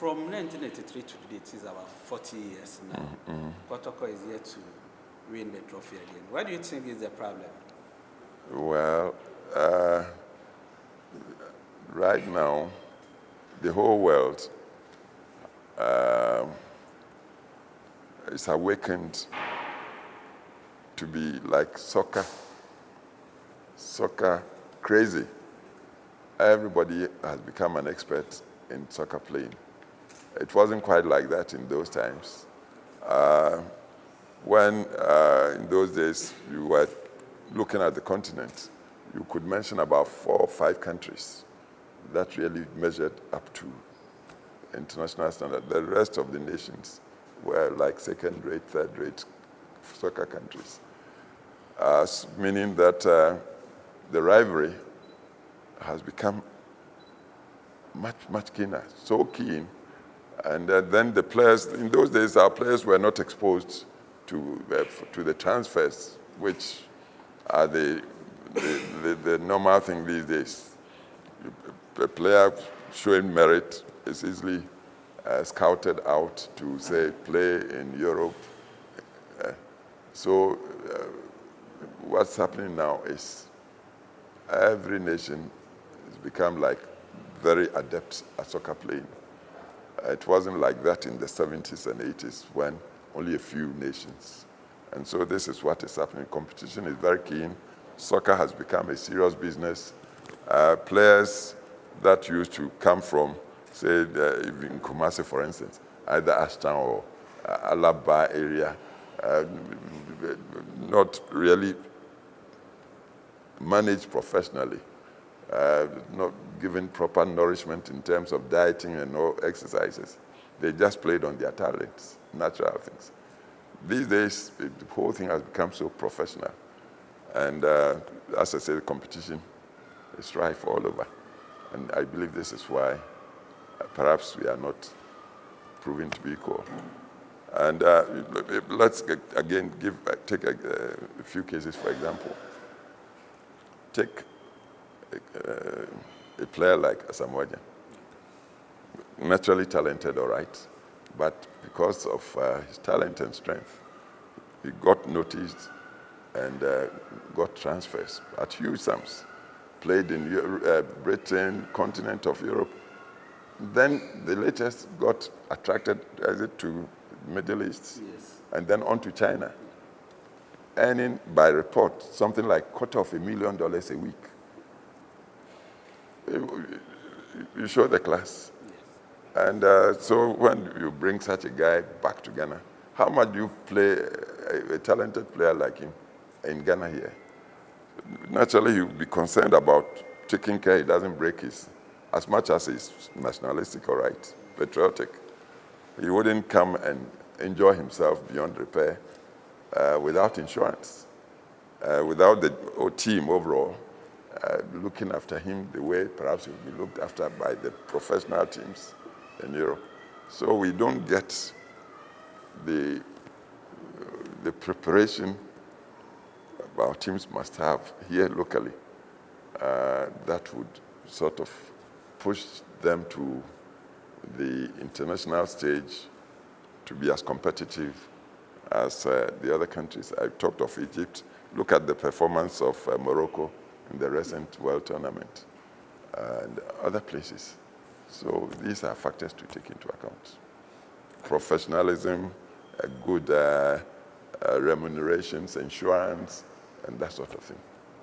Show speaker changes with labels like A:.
A: From 1983 to today, it is about 40 years now. Protocol is yet to win the trophy again. What do you think is the problem?
B: Well, right now, the whole world is awakened to be like soccer crazy. Everybody has become an expert in soccer playing. It wasn't quite like that in those times. When in those days you were looking at the continent, you could mention about 4 or 5 countries that really measured up to international standard. The rest of the nations were like second-rate, third-rate soccer countries, meaning that the rivalry has become much keener, so keen. And then the players, in those days, our players were not exposed to the transfers, which are the normal thing these days. A player showing merit is easily scouted out to, say, play in Europe. So what's happening now is every nation has become like very adept at soccer playing. It wasn't like that in the 70s and 80s when only a few nations. And so this is what is happening. Competition is very keen. Soccer has become a serious business. Players that used to come from, say, in Kumasi, for instance, either Ashton or Alaba area, not really managed professionally, not given proper nourishment in terms of dieting and all exercises. They just played on their talents, natural things. These days, the whole thing has become so professional. And as I say, the competition is rife all over. And I believe this is why perhaps we are not proving to be equal. And let's again take a few cases, for example. Take a player like Asamoah, naturally talented, all right, but because of his talent and strength, he got noticed and got transfers at huge sums. Played in Britain, continent of Europe. Then the latest got attracted to Middle East,
A: Yes.
B: and then on to China, earning by report something like $250,000 a week. You show the class.
A: Yes.
B: And so when you bring such a guy back to Ghana, how much do you play a talented player like him in Ghana here? Naturally, you'll be concerned about taking care he doesn't break his, as much as he's nationalistic, all right, patriotic. He wouldn't come and enjoy himself beyond repair without insurance, without the team overall looking after him the way perhaps he would be looked after by the professional teams in Europe. So we don't get the preparation our teams must have here locally that would sort of push them to the international stage to be as competitive as the other countries. I talked of Egypt. Look at the performance of Morocco in the recent World Tournament and other places. So these are factors to take into account. Professionalism, good remunerations, insurance, and that sort of thing.